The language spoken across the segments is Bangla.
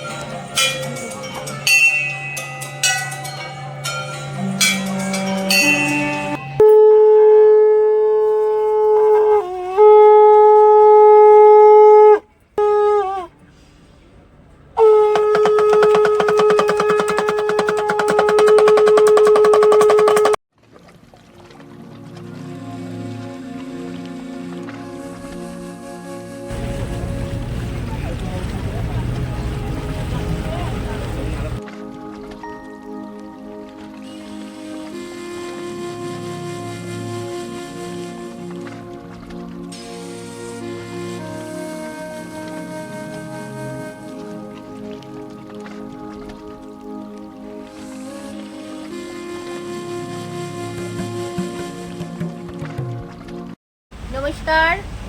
নমস্কার,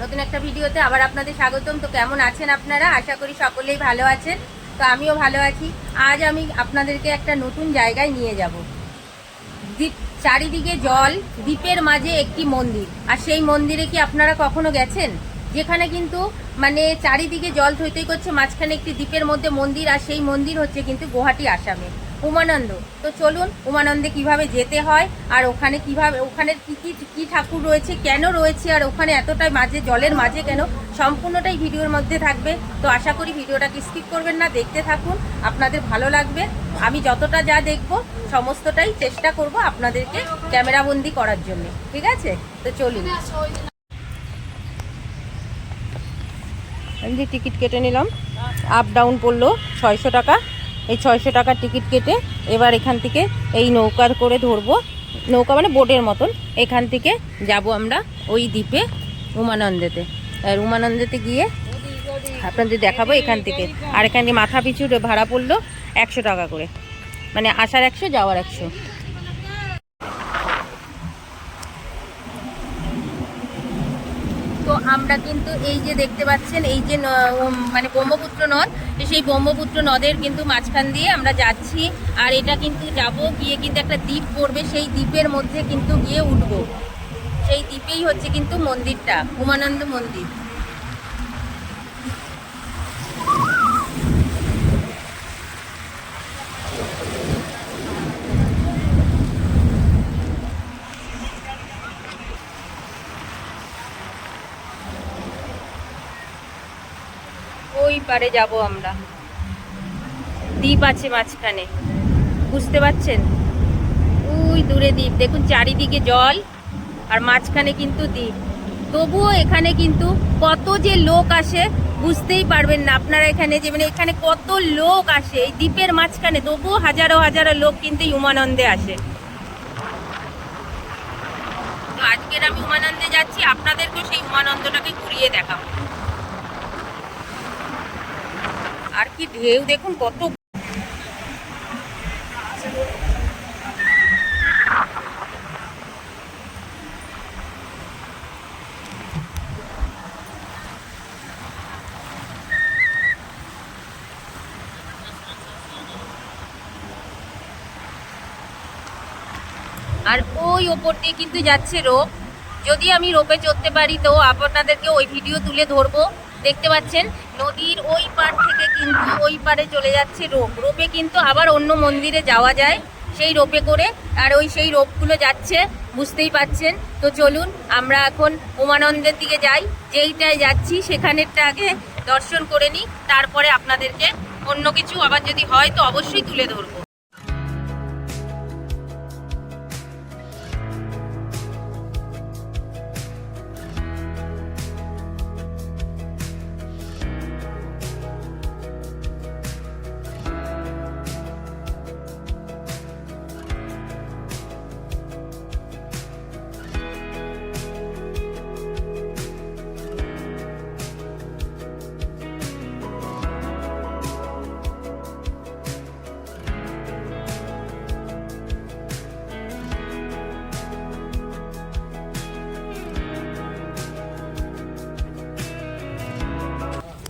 নতুন একটা ভিডিওতে আবার আপনাদের স্বাগতম। তো কেমন আছেন আপনারা? আশা করি সকলেই ভালো আছেন। তো আমিও ভালো আছি। আজ আমি আপনাদেরকে একটা নতুন জায়গায় নিয়ে যাব। দ্বীপ, চারিদিকে জল, দ্বীপের মাঝে একটি মন্দির। আর সেই মন্দিরে কি আপনারা কখনো গেছেন? যেখানে কিন্তু মানে চারিদিকে জল থই থই করছে, মাঝখানে একটি দ্বীপের মধ্যে মন্দির। আর সেই মন্দির হচ্ছে কিন্তু গুয়াহাটি, আসামে, উমানন্দ। তো চলুন উমানন্দে কিভাবে যেতে হয়, আর ওখানে কিভাবে, ওখানে কি ঠাকুর রয়েছে, কেন রয়েছে, আর ওখানে এতটাই মাঝে, জলের মাঝে কেন, সম্পূর্ণটাই ভিডিওর মধ্যে থাকবে। তো আশা করি ভিডিওটাকে স্কিপ করবেন না, দেখতে থাকুন, আপনাদের ভালো লাগবে। আমি যতটা যা দেখব সমস্তটাই চেষ্টা করব আপনাদেরকে ক্যামেরাবন্দি করার জন্য, ঠিক আছে? তো চলুন। আমি যে টিকিট কেটে নিলাম, আপ ডাউন পড়লো 600 টাকা। এই 600 টাকার টিকিট কেটে এবার এখান থেকে এই নৌকার করে ধরবো, নৌকা মানে বোটের মতন। এখান থেকে যাব আমরা ওই দ্বীপে, উমানন্দেতে। আর উমানন্দেতে গিয়ে আপনাদের দেখাবো এখান থেকে। আর এখানে মাথা পিছু ভাড়া পড়লো 100 টাকা করে, মানে আসার 100, যাওয়ার 100। তো আমরা কিন্তু এই যে দেখতে পাচ্ছেন, এই যে মানে ব্রহ্মপুত্র নদ, সেই ব্রহ্মপুত্র নদের কিন্তু মাঝখান দিয়ে আমরা যাচ্ছি। আর এটা কিন্তু যাব, গিয়ে কিন্তু একটা দ্বীপ পড়বে, সেই দ্বীপের মধ্যে কিন্তু গিয়ে উঠবো। সেই দ্বীপেই হচ্ছে কিন্তু মন্দিরটা, উমানন্দ মন্দির। ওই পারে যাব আমরা, দ্বীপ আছে মাঝখানে, বুঝতে পারছেন? ওই দূরে দ্বীপ দেখুন, চারিদিকে জল আর মাঝখানে কিন্তু দ্বীপ। তবুও এখানে কিন্তু কত যে লোক আসে বুঝতেই পারবেন না আপনারা। এখানে যে মানে এখানে কত লোক আসে এই দ্বীপের মাঝখানে, তবুও হাজারো হাজারো লোক কিন্তু উমানন্দে আসে। তো আজকের আমি উমানন্দে যাচ্ছি, আপনাদেরকেও সেই উমানন্দটাকে ঘুরিয়ে দেখাবো। আর কি ঢেউ দেখুন কত। আর ওই ওপর দিয়ে কিন্তু যাচ্ছে রোপ। যদি আমি রোপে চড়তে পারি তো আপনাদেরকে ওই ভিডিও তুলে ধরবো। দেখতে পাচ্ছেন নদীর ওই পার থেকে কিন্তু ওই পারে চলে যাচ্ছে রোপ। রোপে কিন্তু আবার অন্য মন্দিরে যাওয়া যায় সেই রোপে করে। আর ওই সেই রোপগুলো যাচ্ছে, বুঝতেই পাচ্ছেন। তো চলুন আমরা এখন উমানন্দের দিকে যাই। যেইটায় যাচ্ছি সেখানেরটা আগে দর্শন করে নিই, তারপরে আপনাদেরকে অন্য কিছু আবার যদি হয় তো অবশ্যই তুলে ধরবো।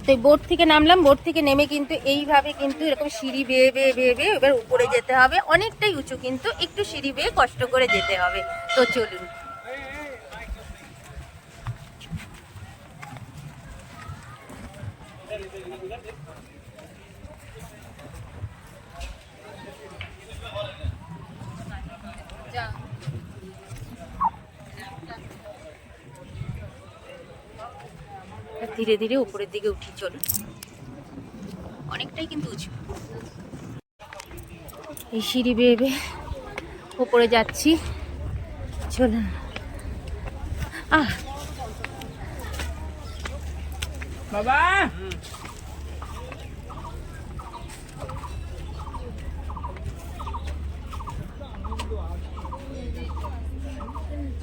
তো বোট থেকে নামলাম, বোট থেকে নেমে কিন্তু এইভাবে কিন্তু এরকম সিঁড়ি বেয়ে বেয়ে বেয়ে বেয়ে এবার উপরে যেতে হবে। অনেকটাই উঁচু, কিন্তু একটু সিঁড়ি বেয়ে কষ্ট করে যেতে হবে। তো চলুন। ধীরে ধীরে উপরের দিকে উঠি, চলুন। অনেকটাই কিন্তু উঁচু, এই সিঁড়ি বেয়ে বেয়ে উপরে যাচ্ছি, চলুন। বাবা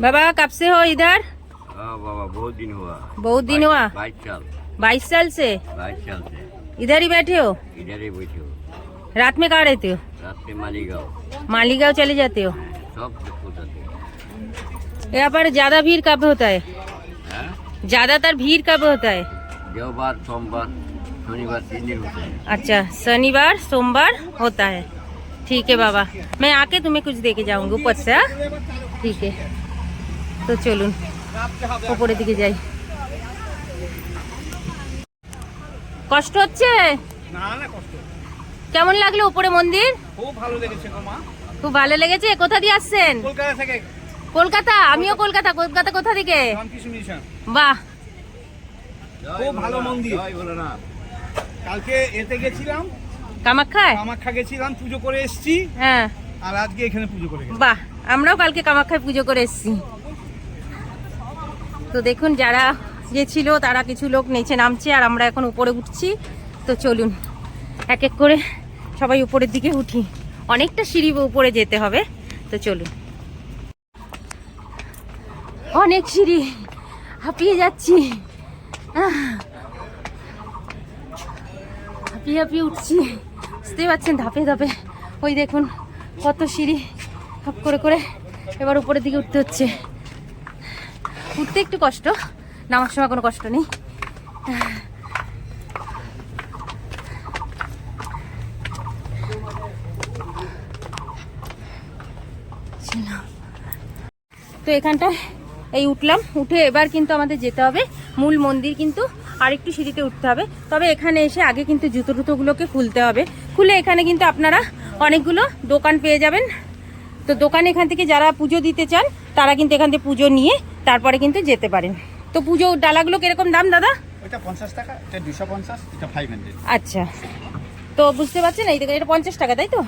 बाबा कब से हो इधर? बाबा बहुत दिन हुआ। बहुत दिन हुआ? 22 साल से 22 साल से इधर ही बैठे हो? इधर ही बैठे हो। रात में कहाँ रहते हो? रात में मालीगांव मालीगांव चले जाते हो? सब जाते हैं। यहाँ पर ज्यादा भीड़ कब होता है? हाँ? ज्यादातर भीड़ कब होता है? देववार सोमवार शनिवार 3 दिन होते हैं। अच्छा, शनिवार सोमवार होता है। ठीक है बाबा, मैं आके तुम्हें कुछ दे के जाऊंगी ऊपर से। हाँ? ठीक है, তো চলুন উপরের দিকে যাই। কষ্ট হচ্ছে? না না কষ্ট। কেমন লাগলো উপরে মন্দির? খুব ভালো লেগেছে গো মা। খুব ভালো লেগেছে। কোথা দিয়ে আসছেন? কলকাতা থেকে। কলকাতা? আমিও কলকাতা। কলকাতা কোথা থেকে? রামকৃষ্ণ মিশন। বাহ, খুব ভালো মন্দির। জয় ভোলানাথ। কালকে এতে গেছিলাম, কামাখ্যায়। কামাখ্যা গেছিলাম, পুজো করে এসেছি। হ্যাঁ, আর আজকে এখানে পুজো করে গেছি। বাহ, আমরাও কালকে কামাখ্যায় পুজো করে এসেছি। তো দেখুন, যারা গেছিল তারা কিছু লোক নিচে নামছে আর আমরা এখন উপরে উঠছি। তো চলুন এক এক করে সবাই উপরের দিকে উঠি। অনেকটা সিঁড়ি উপরে যেতে হবে, তো চলুন। অনেক সিঁড়ি, হাঁপিয়ে যাচ্ছি, হাঁপিয়ে হাঁপিয়ে উঠছি, বুঝতে পারছেন, ধাপে ধাপে। ওই দেখুন কত সিঁড়ি, হাপ করে করে এবার উপরের দিকে উঠতে হচ্ছে। উঠতে একটু কষ্ট, নামার সময় কোনো কষ্ট নেই। তো এখানটায় এই উঠলাম, উঠে এবার কিন্তু আমাদের যেতে হবে মূল মন্দির। কিন্তু আরেকটু সিঁড়িতে উঠতে হবে। তবে এখানে এসে আগে কিন্তু জুতো টুতোগুলোকে খুলতে হবে। খুলে এখানে কিন্তু আপনারা অনেকগুলো দোকান পেয়ে যাবেন। তো দোকানে এখান থেকে যারা পুজো দিতে চান তারা কিন্তু এখান থেকে পুজো নিয়ে তারপরে কিন্তু যেতে পারেন। তো পুজো ডালাগুলো কিরকম দাম দাদা? এটা 50 টাকা, এটা 250, এটা 500। আচ্ছা, তো বুঝতে পারছেন, এই দেখুন এটা 50 টাকা, তাই তো?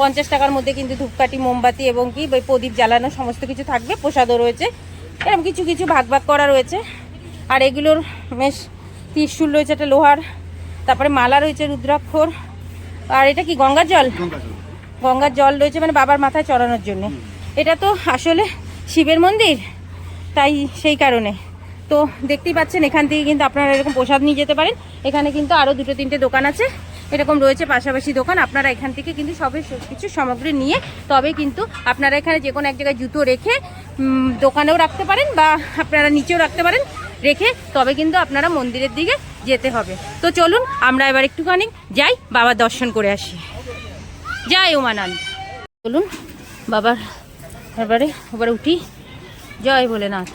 50 টাকার মধ্যে কিন্তু ধূপকাঠি, মোমবাতি এবং কি প্রদীপ জ্বালানো সমস্ত কিছু থাকবে। প্রসাদও রয়েছে, এরকম কিছু কিছু ভাগ ভাগ করা রয়েছে। আর এগুলোর বেশ ত্রিশূল রয়েছে, একটা লোহার, তারপরে মালা রয়েছে রুদ্রাক্ষর। আর এটা কি গঙ্গার জল? গঙ্গার জল রয়েছে, মানে বাবার মাথায় চড়ানোর জন্য। এটা তো আসলে শিবের মন্দির, তাই সেই কারণে। তো দেখতেই পাচ্ছেন, এখান থেকে কিন্তু আপনারা এরকম প্রসাদ নিয়ে যেতে পারেন। এখানে কিন্তু আরও 2-3টে দোকান আছে, এরকম রয়েছে পাশাপাশি দোকান। আপনারা এখান থেকে কিন্তু সব কিছু সামগ্রী নিয়ে তবে কিন্তু আপনারা এখানে যে কোনো এক জায়গায় জুতো রেখে দোকানেও রাখতে পারেন বা আপনারা নিচেও রাখতে পারেন, রেখে তবে কিন্তু আপনারা মন্দিরের দিকে যেতে হবে। তো চলুন আমরা এবার একটুখানি যাই, বাবার দর্শন করে আসি। জয় উমানন্দ। চলুন বাবার এবারে উঠি, জয় ভোলেনাথ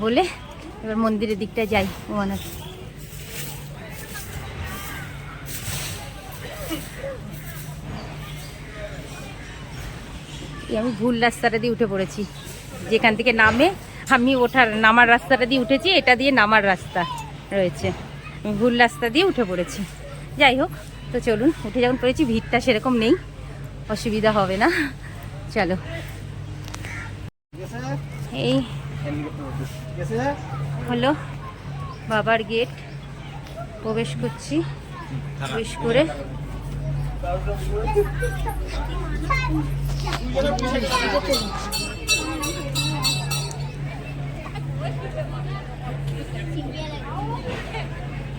বলে এবার মন্দিরের দিকটা যাই। উমানন্দ আমি ভুল রাস্তাটা দিয়ে উঠে পড়েছি। যেখান থেকে নামে আমি নামার রাস্তাটা দিয়ে উঠেছি, এটা দিয়ে নামার রাস্তা রয়েছে, আমি ভুল রাস্তা দিয়ে উঠে পড়েছি। যাই হোক, তো চলুন, উঠে যখন পড়েছি ভিড়টা সেরকম নেই, অসুবিধা হবে না। চলো, এই হলো বাবার গেট, প্রবেশ করছি। প্রবেশ করে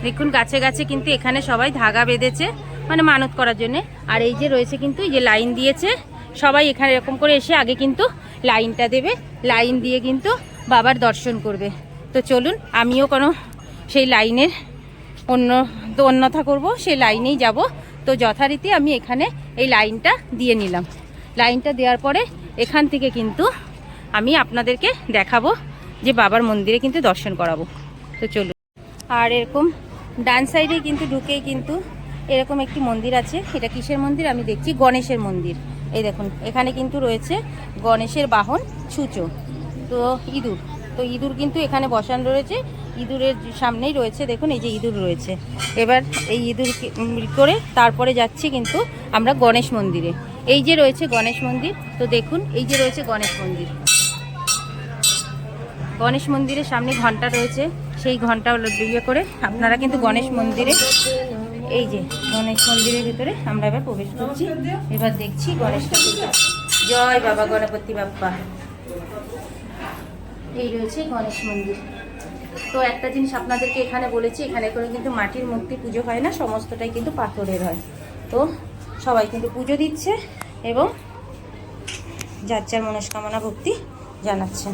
দেখুন গাছে গাছে কিন্তু এখানে সবাই ধাগা বেঁধেছে, মানে মানত করার জন্য। আর এই যে রয়েছে কিন্তু এই যে লাইন দিয়েছে, সবাই এখানে এরকম করে এসে আগে কিন্তু লাইনটা দেবে, লাইন দিয়ে কিন্তু বাবার দর্শন করবে। তো চলুন আমিও কোনো সেই লাইনের অন্যথা করব, সেই লাইনেই যাব। তো যথারীতি আমি এখানে এই লাইনটা দিয়ে নিলাম। লাইনটা দেওয়ার পরে এখান থেকে কিন্তু আমি আপনাদেরকে দেখাবো যে বাবার মন্দিরে কিন্তু দর্শন করাবো। তো চলুন। আর এরকম ডান সাইডে কিন্তু ঢুকেই কিন্তু এরকম একটি মন্দির আছে। এটা কিসের মন্দির আমি দেখছি? গণেশের মন্দির। এই দেখুন এখানে কিন্তু রয়েছে গণেশের বাহন ছুঁচো, তো ইঁদুর। তো ইঁদুর কিন্তু এখানে বসানো রয়েছে, ইঁদুরের সামনেই রয়েছে, দেখুন এই যে ইঁদুর রয়েছে। এবার এই ইঁদুর করে তারপরে যাচ্ছি কিন্তু আমরা গণেশ মন্দিরে। এই যে রয়েছে গণেশ মন্দির, তো দেখুন এই যে রয়েছে গণেশ মন্দির। গণেশ মন্দিরের সামনে ঘন্টা রয়েছে, সেই ঘন্টা ইয়ে করে আপনারা কিন্তু গণেশ মন্দিরে, এই যে গণেশ মন্দিরের ভিতরে আমরা এবার প্রবেশ করছি। এবার দেখছি গণেশ ঠাকুর। জয় বাবা গণপতি বাপ্পা। এই রয়েছে গণেশ মন্দির। তো একটা জিনিস আপনাদেরকে এখানে বলেছি, এখানে করে কিন্তু মাটির মূর্তি পুজো হয় না, সমস্তটাই কিন্তু পাথরের হয়। তো সবাই কিন্তু পুজো দিচ্ছে এবং যার যার মনস্কামনা ভক্তি জানাচ্ছে।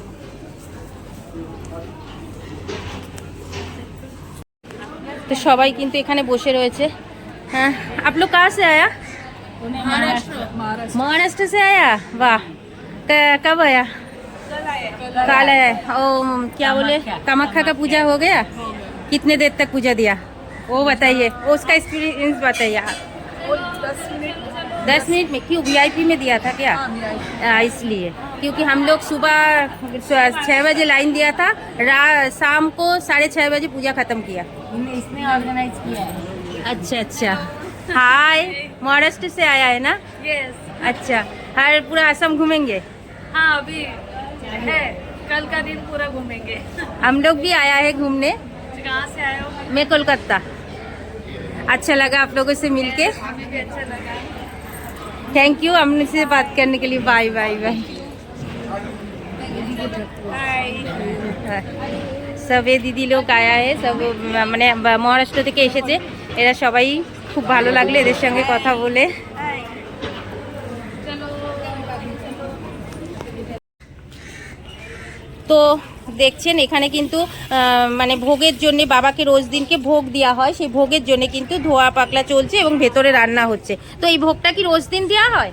তো সবাই কিন্তু এখানে বসে রয়েছে। হ্যাঁ, आप लोग कहाँ से आया? महाराष्ट्र से आया। वाह, कब आया? कल आया। ओ क्या बोले, कामाख्या का पूजा हो गया? कितने देर तक पूजा दिया वो बताइए, उसका एक्सपीरियंस बताइए। 10 मिनट में? क्यों, VIP में दिया था क्या? इसलिए, क्योंकि हम लोग सुबह 6 बजे लाइन दिया था, शाम को 6:30 बजे पूजा खत्म किया। इसने ऑर्गेनाइज किया है। अच्छा अच्छा। हाय, महाराष्ट्र से आया है ना? यस। अच्छा, हर पूरा असम घूमेंगे? हाँ, अभी है, कल का दिन पूरा घूमेंगे। हम लोग भी आया है घूमने। कहाँ से आए हो? मैं कोलकाता। अच्छा लगा आप लोगों से मिलके। हमें भी अच्छा लगा। थैंक यू हमसे बात करने के लिए। Bye bye bye. हाय। सब ये दीदी लोग आया है, सब মানে মহারাষ্ট্র থেকে এসেছে। এরা সবাই খুব ভালো লাগলো এদের সঙ্গে কথা বলে। তো দেখছেন এখানে কিন্তু মানে ভোগের জন্য বাবাকে রোজ দিনকে ভোগ দেওয়া হয়, সেই ভোগের জন্য কিন্তু ধোয়া পাকলা চলছে এবং ভেতরে রান্না হচ্ছে। তো এই ভোগটা কি রোজ দিন দেওয়া হয়?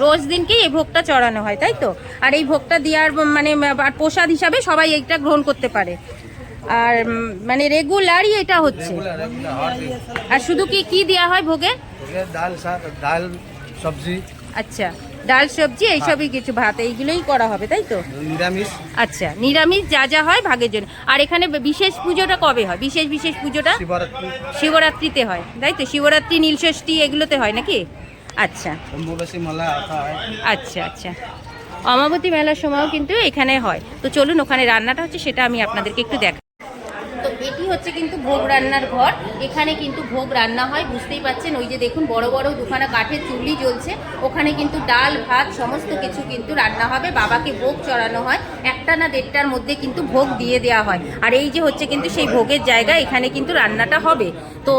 রোজ দিনকেই এই ভোগটা চড়ানো হয়, তাই তো? আর এই ভোগটা দেওয়ার মানে প্রসাদ হিসাবে সবাই এইটা গ্রহণ করতে পারে। আর মানে রেগুলারই এটা হচ্ছে। আর শুধু কি দেওয়া হয় ভোগে? ডাল সবজি, আচ্ছা, ডাল সবজি এইসবই কিছু, ভাত এইগুলোই করা হবে, তাই তো? নিরামিষ। আচ্ছা, নিরামিষ যা যা হয় ভাগের জন্য। আর এখানে বিশেষ পুজোটা কবে হয়? বিশেষ পুজোটা শিবরাত্রি। শিবরাত্রিতে হয়, তাই তো? শিবরাত্রি, নীলষষ্ঠী এগুলোতে হয় নাকি? আচ্ছা অম্বুবাসী মেলা হয়। আচ্ছা আচ্ছা, অমাবতী মেলার সময়ও কিন্তু এখানে হয়। তো চলুন, ওখানে রান্নাটা হচ্ছে সেটা আমি আপনাদেরকে একটু দেখাই। তো এটি হচ্ছে কিন্তু ভোগ রান্নার ঘর। এখানে কিন্তু ভোগ রান্না হয়, বুঝতেই পাচ্ছেন। ওই যে দেখুন বড় বড় দুখানা কাঠের চুল্লি জ্বলছে, ওখানে কিন্তু ডাল ভাত সমস্ত কিছু কিন্তু রান্না হবে, বাবাকে ভোগ চড়ানো হয়। 1টা না 1.5টার মধ্যে কিন্তু ভোগ দিয়ে দেওয়া হয়। আর এই যে হচ্ছে কিন্তু সেই ভোগের জায়গা, এখানে কিন্তু রান্নাটা হবে। তো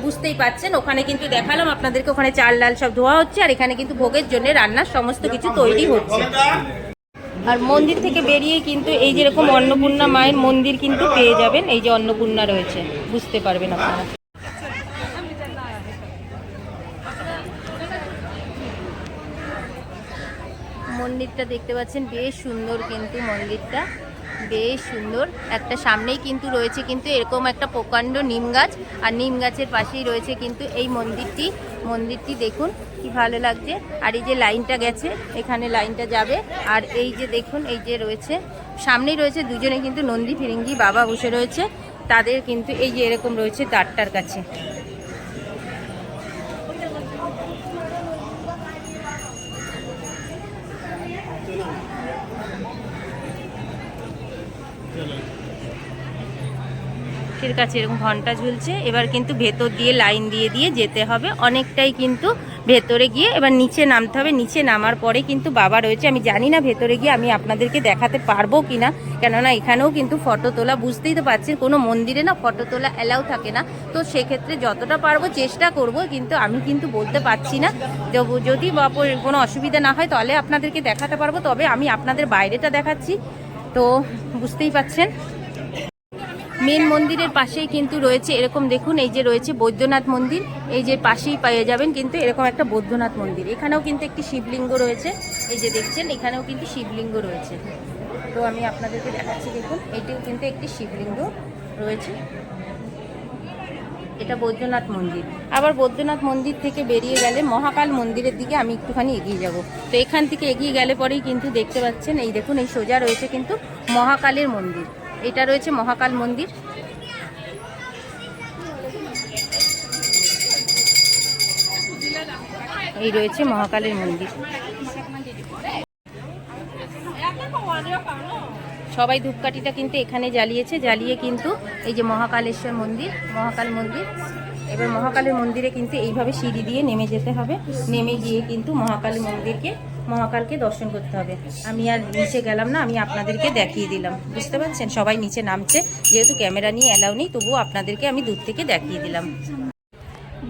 বুঝতেই পাচ্ছেন, ওখানে কিন্তু দেখালাম আপনাদেরকে, ওখানে চাল ডাল সব ধোয়া হচ্ছে, আর এখানে কিন্তু ভোগের জন্য রান্নার সমস্ত কিছু তৈরি হচ্ছে। আর মন্দির থেকে বেরিয়ে কিন্তু এই যেরকম অন্নপূর্ণা মায়ের মন্দির কিন্তু পেয়ে যাবেন। এই যে অন্নপূর্ণা রয়েছে, বুঝতে পারবেন আপনারা। মন্দিরটা দেখতে পাচ্ছেন, বেশ সুন্দর কিন্তু মন্দিরটা, বেশ সুন্দর। একটা সামনেই কিন্তু রয়েছে কিন্তু এরকম একটা প্রকাণ্ড নিম গাছ, আর নিম গাছের পাশেই রয়েছে কিন্তু এই মন্দিরটি দেখুন কি ভালো লাগছে। আর এই যে লাইনটা গেছে, এখানে লাইনটা যাবে। আর এই যে দেখুন, এই যে রয়েছে সামনেই রয়েছে দুজনে কিন্তু নন্দী ফিরিঙ্গি বাবা বসে রয়েছে, তাদের কিন্তু এই যে এরকম রয়েছে দ্বারটার কাছে। এর কাছে এরকম ঘন্টা ঝুলছে। এবার কিন্তু ভেতর দিয়ে লাইন দিয়ে যেতে হবে, অনেকটাই কিন্তু ভেতরে গিয়ে এবার নিচে নামতে হবে। নিচে নামার পরে কিন্তু বাবা রয়েছে, আমি জানি না ভেতরে গিয়ে আমি আপনাদেরকে দেখাতে পারবো কিনা, কেননা এখানেও কিন্তু ফটো তোলা, বুঝতেই তো পারছেন কোনো মন্দিরে না ফটো তোলা অ্যালাউ থাকে না। তো সেক্ষেত্রে যতটা পারবো চেষ্টা করব, কিন্তু আমি কিন্তু বলতে পারছি না। যদি কোনো অসুবিধা না হয় তাহলে আপনাদেরকে দেখাতে পারবো, তবে আমি আপনাদের বাইরেটা দেখাচ্ছি। তো বুঝতেই পাচ্ছেন, মেন মন্দিরের পাশেই কিন্তু রয়েছে এরকম, দেখুন এই যে রয়েছে বৈদ্যনাথ মন্দির, এই যে পাশেই পেয়ে যাবেন কিন্তু এরকম একটা বৈদ্যনাথ মন্দির। এখানেও কিন্তু একটি শিবলিঙ্গ রয়েছে, এই যে দেখছেন এখানেও কিন্তু শিবলিঙ্গ রয়েছে। তো আমি আপনাদেরকে দেখাচ্ছি, দেখুন এটিও কিন্তু একটি শিবলিঙ্গ রয়েছে। এটা বৈদ্যনাথ মন্দির। আবার বৈদ্যনাথ মন্দির থেকে বেরিয়ে গেলে মহাকাল মন্দিরের দিকে আমি একটুখানি এগিয়ে যাব। তো এখান থেকে এগিয়ে গেলে পরেই কিন্তু দেখতে পাচ্ছেন, এই দেখুন এই সোজা রয়েছে কিন্তু মহাকালের মন্দির। এটা রয়েছে মহাকাল মন্দির। এই রয়েছে মহাকালের মন্দির। সবাই ধূপকাঠিটা কিন্তু এখানে জ্বালিয়েছে, জ্বালিয়ে কিন্তু এই যে মহাকালেশ্বর মন্দির, মহাকাল মন্দির। এবার মহাকালের মন্দিরে কিন্তু এইভাবে সিঁড়ি দিয়ে নেমে যেতে হবে, নেমে গিয়ে কিন্তু মহাকালকে দর্শন করতে হবে। আমি আর নিচে গেলাম না, আমি আপনাদেরকে দেখিয়ে দিলাম, বুঝতে পারছেন? সবাই নিচে নামছে, যেহেতু ক্যামেরা নিয়ে অ্যালাউ নেই, তবুও আপনাদেরকে আমি দূর থেকে দেখিয়ে দিলাম।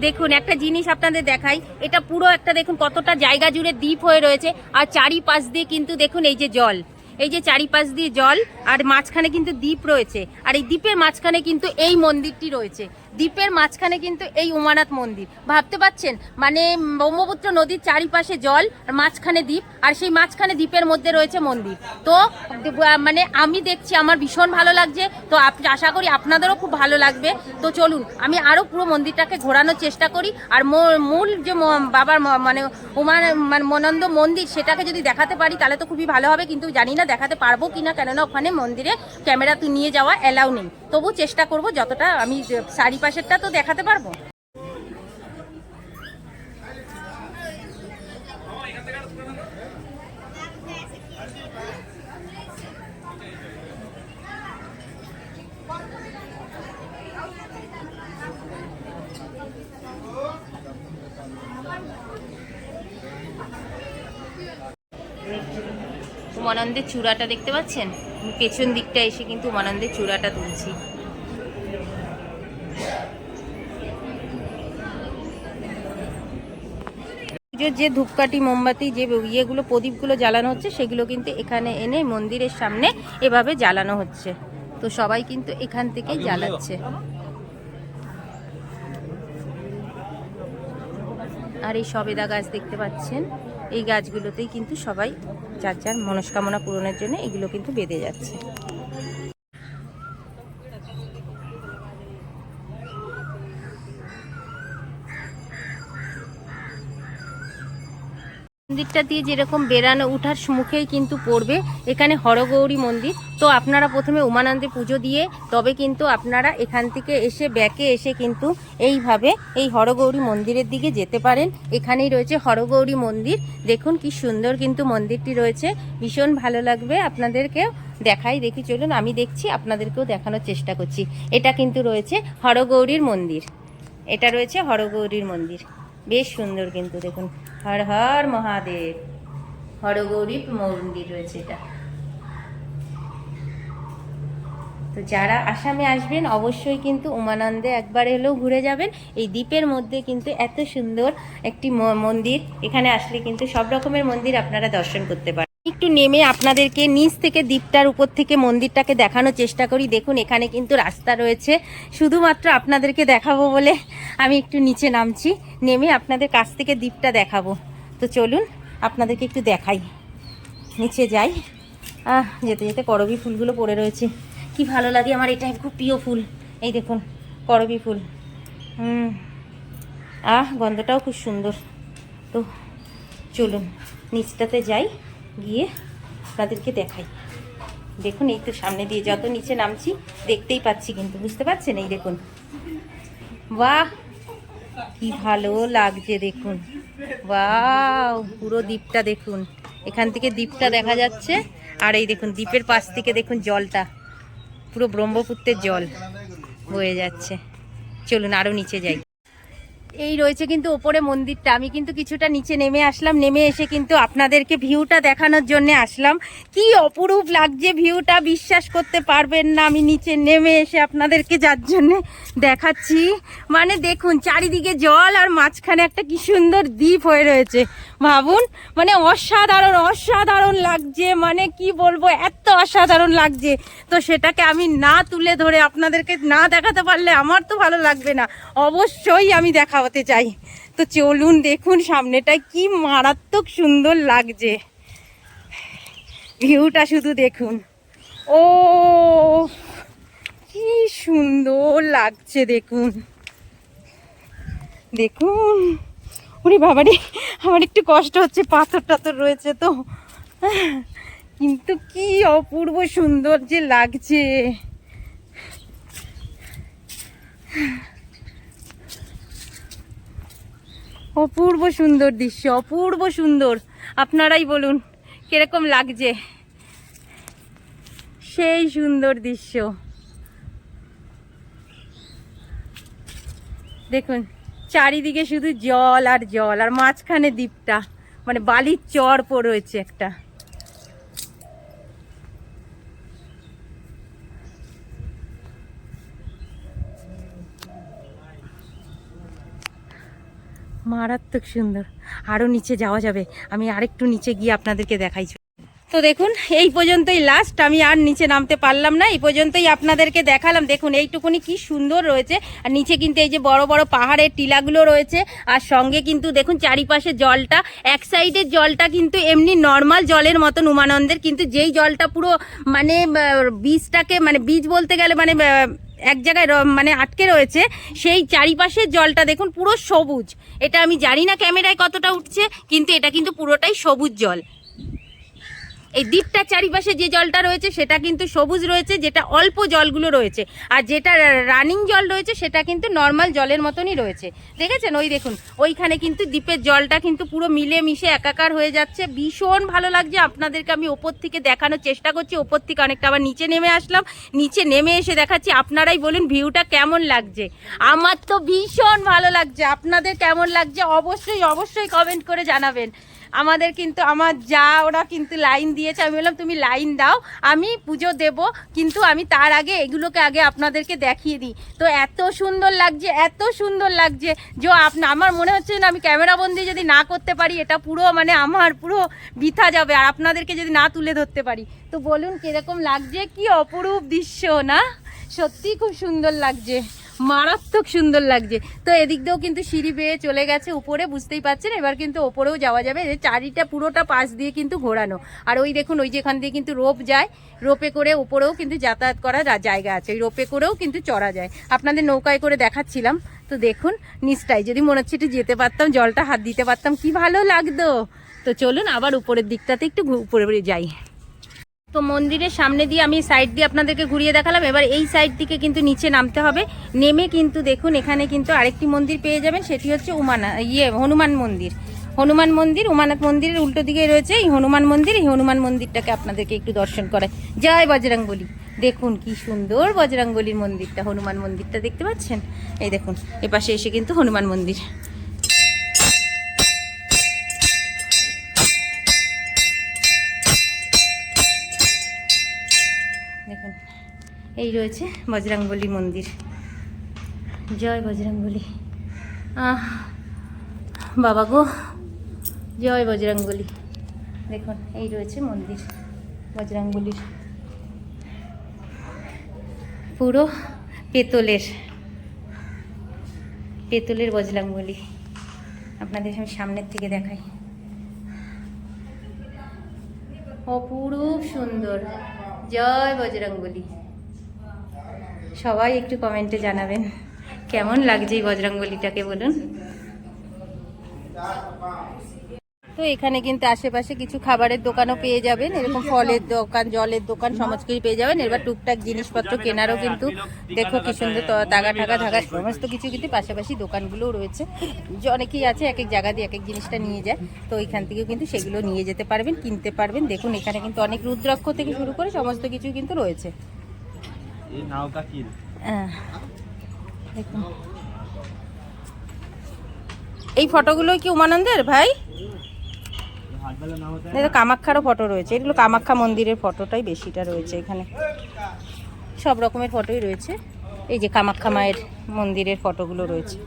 দেখুন একটা জিনিস আপনাদের দেখাই, এটা পুরো একটা দেখুন কতটা জায়গা জুড়ে দ্বীপ হয়ে রয়েছে, আর চারিপাশ দিয়ে কিন্তু দেখুন এই যে জল, এই যে চারিপাশ দিয়ে জল, আর মাঝখানে কিন্তু দ্বীপ রয়েছে, আর এই দ্বীপের মাঝখানে কিন্তু এই মন্দিরটি রয়েছে। দ্বীপের মাঝখানে কিন্তু এই উমানাথ মন্দির, ভাবতে পারছেন? মানে ব্রহ্মপুত্র নদীর চারিপাশে জল আর মাঝখানে দ্বীপ, আর সেই মাঝখানে দ্বীপের মধ্যে রয়েছে মন্দির। তো মানে আমি দেখছি, আমার ভীষণ ভালো লাগছে। তো আশা করি আপনাদেরও খুব ভালো লাগবে। তো চলুন আমি আরও পুরো মন্দিরটাকে ঘোরানোর চেষ্টা করি, আর মূল যে বাবার মানে উমানন্দ মন্দির, সেটাকে যদি দেখাতে পারি তাহলে তো খুবই ভালো হবে, কিন্তু জানি না দেখাতে পারবো কিনা, কেননা ওখানে মন্দিরে ক্যামেরা নিয়ে যাওয়া অ্যালাউ নেই। তবু চেষ্টা করব, যতটা আমি চারিপাশেরটা তো দেখাতে পারবো। উমানন্দের চূড়াটা দেখতে পাচ্ছেন? পেছন দিকটা এসে কিন্তু উমানন্দের চূড়াটা তুলছি। যে ধূপকাঠি মোমবাতি যে ইয়েগুলো প্রদীপগুলো জ্বালানো হচ্ছে, সেগুলো কিন্তু এখানে এনে মন্দিরের সামনে এভাবে জ্বালানো হচ্ছে। তো সবাই কিন্তু এখান থেকেই জ্বালাচ্ছে। আর এই সবেদা গাছ দেখতে পাচ্ছেন, এই গাছগুলোতেই কিন্তু সবাই যার যার মনস্কামনা পূরণের জন্য এগুলো কিন্তু বেঁধে যাচ্ছে। মন্দিরটা দিয়ে যেরকম বেরানো উঠার মুখেই কিন্তু পড়বে এখানে হরগৌরী মন্দির। তো আপনারা প্রথমে উমানন্দে পুজো দিয়ে তবে কিন্তু আপনারা এখান থেকে এসে ব্যাকে এসে কিন্তু এইভাবে এই হরগৌরী মন্দিরের দিকে যেতে পারেন। এখানেই রয়েছে হরগৌরী মন্দির। দেখুন কি সুন্দর কিন্তু মন্দিরটি রয়েছে, ভীষণ ভালো লাগবে আপনাদেরকেও দেখাই। দেখি চলুন, আমি দেখছি, আপনাদেরকেও দেখানোর চেষ্টা করছি। এটা কিন্তু রয়েছে হরগৌরীর মন্দির, এটা রয়েছে হরগৌরীর মন্দির, বেশ সুন্দর কিন্তু দেখুন। হর হর মহাদেব, হরগৌরী মন্দির রয়েছে এটা। তো যারা আসামে আসবেন অবশ্যই কিন্তু উমানন্দে একবার এলেও ঘুরে যাবেন। এই দ্বীপের মধ্যে কিন্তু এত সুন্দর একটি মন্দির, এখানে আসলে কিন্তু সব রকমের মন্দির আপনারা দর্শন করতে পারেন। একটু নেমে আপনাদেরকে নিচ থেকে দ্বীপটার উপর থেকে মন্দিরটাকে দেখানোর চেষ্টা করি। দেখুন এখানে কিন্তু রাস্তা রয়েছে, শুধুমাত্র আপনাদেরকে দেখাবো বলে আমি একটু নিচে নামছি, নেমে আপনাদের কাছ থেকে দ্বীপটা দেখাবো। তো চলুন আপনাদেরকে একটু দেখাই, নিচে যাই। যেতে যেতে করবী ফুলগুলো পড়ে রয়েছে, কি ভালো লাগে আমার, এটা খুব প্রিয় ফুল। এই দেখুন করবী ফুল, গন্ধটাও খুব সুন্দর। তো চলুন নিচটাতে যাই, গিয়ে আপনাদেরকে দেখাই। দেখুন এই তো সামনে দিয়ে যত নিচে নামছি দেখতেই পাচ্ছি, কিন্তু বুঝতে পারছেন? এই দেখুন, বাহ কি ভালো লাগছে দেখুন, বাহ পুরো দ্বীপটা দেখুন, এখান থেকে দ্বীপটা দেখা যাচ্ছে। আর এই দেখুন দ্বীপের পাশ থেকে দেখুন জলটা, পুরো ব্রহ্মপুত্রের জল বয়ে যাচ্ছে। চলুন আরও নিচে যাই। এই রয়েছে কিন্তু ওপরে মন্দিরটা, আমি কিন্তু কিছুটা নিচে নেমে আসলাম, নেমে এসে কিন্তু আপনাদেরকে ভিউটা দেখানোর জন্য আসলাম। কি অপরূপ লাগছে ভিউটা, বিশ্বাস করতে পারবেন না। আমি নিচে নেমে এসে আপনাদেরকে যার জন্যে দেখাচ্ছি, মানে দেখুন চারিদিকে জল আর মাঝখানে একটা কি সুন্দর দ্বীপ হয়ে রয়েছে। ভাবুন, মানে অসাধারণ অসাধারণ লাগছে, মানে কি বলবো, এত অসাধারণ লাগছে। তো সেটাকে আমি না তুলে ধরে আপনাদেরকে না দেখাতে পারলে আমার তো ভালো লাগবে না, অবশ্যই আমি দেখাতে চাই। তো চলুন দেখুন সামনেটায় কি মারাত্মক সুন্দর লাগছে, ভিউটা শুধু দেখুন, ও কি সুন্দর লাগছে দেখুন, দেখুন, ওরে বাবারে, আমার একটু কষ্ট হচ্ছে, পাথর টাথর রয়েছে তো, কিন্তু কি অপূর্ব সুন্দর যে লাগছে। অপূর্ব সুন্দর দৃশ্য, অপূর্ব সুন্দর। আপনারাই বলুন কিরকম লাগছে। সেই সুন্দর দৃশ্য দেখুন, চারিদিকে শুধু জল আর জল, আর মাঝখানে দ্বীপটা, মানে বালির চর পড়ে রয়েছে একটা। মারাত্মক সুন্দর। আরো নিচে যাওয়া যাবে, আমি আরেকটু নিচে গিয়ে আপনাদেরকে দেখাই। তো দেখুন, এই পর্যন্তই লাস্ট, আমি আর নিচে নামতে পারলাম না, এই পর্যন্তই আপনাদেরকে দেখালাম। দেখুন এইটুকুনি কি সুন্দর রয়েছে, আর নিচে কিন্তু এই যে বড় বড় পাহাড়ের টিলাগুলো রয়েছে, আর সঙ্গে কিন্তু দেখুন চারিপাশে জলটা, এক সাইডের জলটা কিন্তু এমনি নর্মাল জলের মতন উমানন্দের, কিন্তু যেই জলটা পুরো মানে বীজটাকে, মানে বীজ বলতে গেলে মানে এক জায়গায় মানে আটকে রয়েছে, সেই চারিপাশের জলটা দেখুন পুরো সবুজ। এটা আমি জানি না ক্যামেরায় কতটা উঠছে, কিন্তু এটা কিন্তু পুরোটাই সবুজ জল। এই দ্বীপটার চারিপাশে যে জলটা রয়েছে সেটা কিন্তু সবুজ রয়েছে, যেটা অল্প জলগুলো রয়েছে, আর যেটা রানিং জল রয়েছে সেটা কিন্তু নর্মাল জলের মতনই রয়েছে। দেখেছেন, ওই দেখুন ওইখানে কিন্তু দ্বীপের জলটা কিন্তু পুরো মিলে মিশে একাকার হয়ে যাচ্ছে। ভীষণ ভালো লাগছে। আপনাদেরকে আমি ওপর থেকে দেখানোর চেষ্টা করছি, ওপর থেকে অনেকটা আবার নিচে নেমে আসলাম, নিচে নেমে এসে দেখাচ্ছি। আপনারাই বলুন ভিউটা কেমন লাগছে। আমার তো ভীষণ ভালো লাগছে, আপনাদের কেমন লাগছে অবশ্যই অবশ্যই কমেন্ট করে জানাবেন। আমাদের কিন্তু আমার যা ওরা কিন্তু লাইন দিয়েছে, আমি বললাম তুমি লাইন দাও, আমি পুজো দেব, কিন্তু আমি তার আগে এগুলোকে আগে আপনাদেরকে দেখিয়ে দিই। তো এত সুন্দর লাগছে, এত সুন্দর লাগছে যে আমার মনে হচ্ছে না আমি ক্যামেরাবন্দি যদি না করতে পারি, এটা পুরো মানে আমার পুরো বৃথা যাবে, আর আপনাদেরকে যদি না তুলে ধরতে পারি। তো বলুন কিরকম লাগছে, কি অপরূপ দৃশ্য না? সত্যি খুব সুন্দর লাগছে, মারাত্মক সুন্দর লাগছে। তো এদিক দিয়েও কিন্তু সিঁড়ি বেয়ে চলে গেছে উপরে, বুঝতেই পারছেন। এবার কিন্তু ওপরেও যাওয়া যাবে, চারিটা পুরোটা পাশ দিয়ে কিন্তু ঘোরানো। আর ওই দেখুন ওই যেখান দিয়ে কিন্তু রোপ যায়, রোপে করে উপরেও কিন্তু যাতায়াত করার জায়গা আছে, ওই রোপে করেও কিন্তু চড়া যায়। আপনাদের নৌকায় করে দেখাচ্ছিলাম, তো দেখুন নিচটাই যদি মনে হচ্ছে একটু যেতে পারতাম, জলটা হাত দিতে পারতাম, কি ভালো লাগতো। তো চলুন আবার উপরের দিকটাতে একটু উপরে যাই। তো মন্দিরের সামনে দিয়ে আমি সাইড দিয়ে আপনাদেরকে ঘুরিয়ে দেখালাম। এবার এই সাইড দিকে কিন্তু নিচে নামতে হবে। নেমে কিন্তু দেখুন এখানে কিন্তু আরেকটি মন্দির পেয়ে যাবেন, সেটি হচ্ছে হনুমান মন্দির। হনুমান মন্দির উমানাথ মন্দিরের উল্টো দিকে রয়েছে এই হনুমান মন্দির। এই হনুমান মন্দিরটাকে আপনাদেরকে একটু দর্শন করায়। জয় বজরংবলী। দেখুন কি সুন্দর বজরংবলীর মন্দিরটা, হনুমান মন্দিরটা দেখতে পাচ্ছেন? এই দেখুন এপাশে এসে কিন্তু হনুমান মন্দির। দেখুন এই রয়েছে বজরংবলী মন্দির। জয় বজরংবলী। বাবা গো, জয় বজরংবলী। দেখুন এই রয়েছে মন্দির বজরংবলীর, পুরো পেতলের বজরংবলী। আপনাদের আমি সামনের থেকে দেখাই, অপূর্ব সুন্দর। জয় বজরংবলী। সবাই একটু কমেন্টে জানাবেন কেমন লাগছে এই বজরংবলীটাকে, বলুন। তো এখানে কিন্তু আশেপাশে কিছু খাবারের দোকানও পেয়ে যাবেন, এরকম ফলের দোকান, জলের দোকান, সমস্ত কিছু পেয়ে যাবেন। এবার টুকটাক জিনিসপত্র কেনারও কিন্তু দেখো কি সুন্দর তাগা ঢাকা সমস্ত কিছু কিন্তু পাশাপাশি দোকানগুলোও রয়েছে। অনেকেই আছে এক এক জায়গা দিয়ে এক এক জিনিসটা নিয়ে যায়, তো ওইখান থেকেও কিন্তু সেগুলো নিয়ে যেতে পারবেন, কিনতে পারবেন। দেখুন এখানে কিন্তু অনেক রুদ্রাক্ষ থেকে শুরু করে সমস্ত কিছু কিন্তু রয়েছে। দেখুন এই ফটোগুলো কি উমানন্দের ভাই? কামাখ্যারও ফটো রয়েছে, এগুলো কামাখ্যা মন্দিরের ফটোটাই বেশিটা রয়েছে এখানে, সব রকমের ফটোই রয়েছে। এই যে কামাখ্যা মায়ের মন্দিরের ফটোগুলো রয়েছে।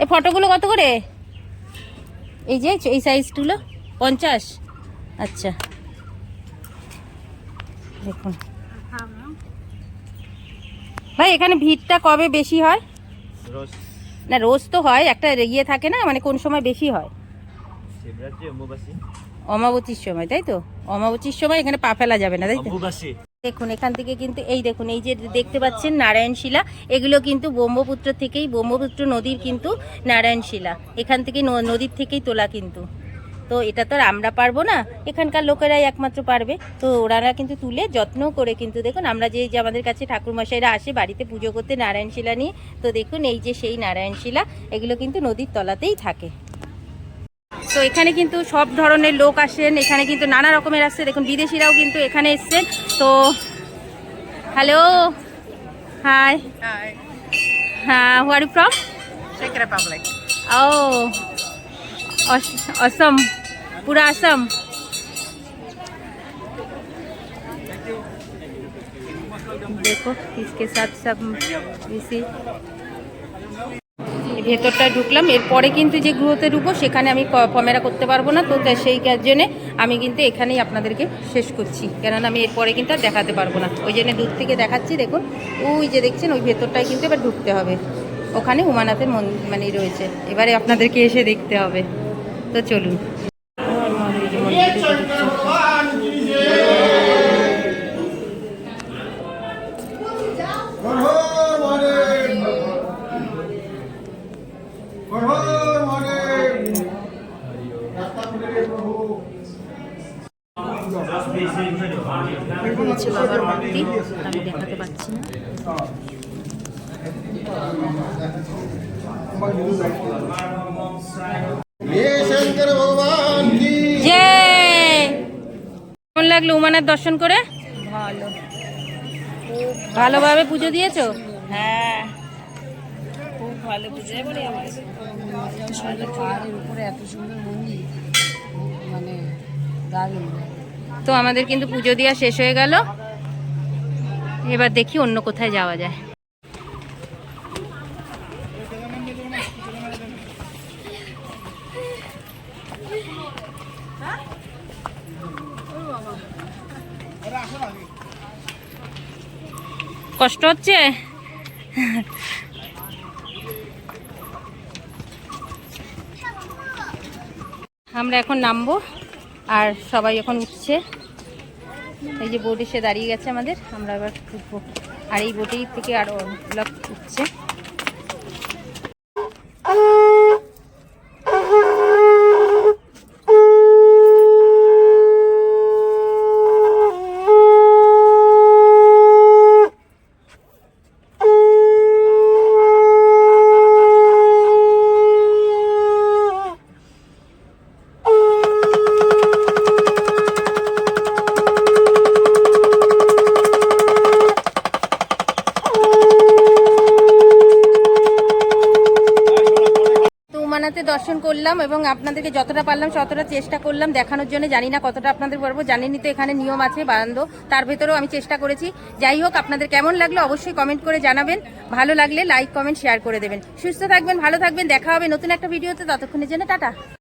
এই ফটোগুলো কত করে? এই যে এই সাইজগুলো 50। আচ্ছা দেখুন ভাই, এখানে ভিড়টা কবে বেশি হয়? না রোজ তো হয়, একটা ইয়ে থাকে না, মানে কোন সময় বেশি হয়? অমাবতীর সময়, তাই তো? অমাবতীর সময় এখানে পা ফেলা যাবে না, তাই তো? দেখুন এখান থেকে কিন্তু এই দেখুন এই যে দেখতে পাচ্ছেন নারায়ণশিলা, এগুলো কিন্তু ব্রহ্মপুত্র থেকেই, ব্রহ্মপুত্র নদীর কিন্তু নারায়ণশিলা এখান থেকে নদীর থেকেই তোলা কিন্তু। তো এটা তো আর আমরা পারবো না, এখানকার লোকেরাই একমাত্র পারবে। তো ওনারা কিন্তু তুলে যত্ন করে কিন্তু দেখুন আমরা যে আমাদের কাছে ঠাকুরমশাইরা আসে বাড়িতে পুজো করতে নারায়ণশিলা নিয়ে, তো দেখুন এই যে সেই নারায়ণশিলা, এগুলো কিন্তু নদীর তলাতেই থাকে। তো এখানে কিন্তু সব ধরনের লোক আসেন, এখানে কিন্তু নানা রকমের আসছে, দেখুন বিদেশিরাও কিন্তু এখানে এসছেন। তো হ্যালো, হাই, হ্যাঁ, who are you from? Czech Republic. ও असम, पूरा असम। देखो इसके साथ सब इसी ভেতরটা ঢুকলাম, এরপরে কিন্তু যে গৃহতে ঢুকবো সেখানে আমি ক্যামেরা করতে পারবো না। তো সেই জন্যে আমি কিন্তু এখানেই আপনাদেরকে শেষ করছি, কেননা আমি এরপরে কিন্তু আর দেখাতে পারবো না। ওই জন্য দূর থেকে দেখাচ্ছি। দেখুন ওই যে দেখছেন ওই ভেতরটায় কিন্তু এবার ঢুকতে হবে, ওখানে উমানাথের মানে রয়েছে, এবারে আপনাদেরকে এসে দেখতে হবে। তো চলুন। রয়েছে বাবার মূর্তি, আমি দেখাতে পাচ্ছি না। কেমন লাগলো উমানাথ দর্শন করে? ভালো, ভালোভাবে পুজো দিয়েছো? হ্যাঁ খুব ভালো পুজো। এবারে পাহাড়ের উপরে এত সুন্দর মন্দির, মানে দারুণ। তো আমাদের কিন্তু পুজো দেওয়া শেষ হয়ে গেল, এবার দেখি অন্য কোথায় যাওয়া যায়। কষ্ট হচ্ছে? আমরা এখন নামবো আর সবাই এখন উঠছে। এই যে বোট এসে দাঁড়িয়ে গেছে আমাদের, আমরা এবার উঠবো। আর এই বোটেই থেকে আরো লোক উঠছে। দর্শন করলাম এবং আপনাদেরকে যতটা পারলাম ততটা চেষ্টা করলাম দেখানোর জন্য। জানি না কতটা আপনাদের পারবো, জানেনই তো এখানে নিয়ম আছে বারান্দ, তার ভেতরেও আমি চেষ্টা করেছি। যাই হোক, আপনাদের কেমন লাগলো অবশ্যই কমেন্ট করে জানাবেন, ভালো লাগলে লাইক কমেন্ট শেয়ার করে দেবেন। সুস্থ থাকবেন, ভালো থাকবেন, দেখা হবে নতুন একটা ভিডিওতে, ততক্ষণের জন্য টাটা।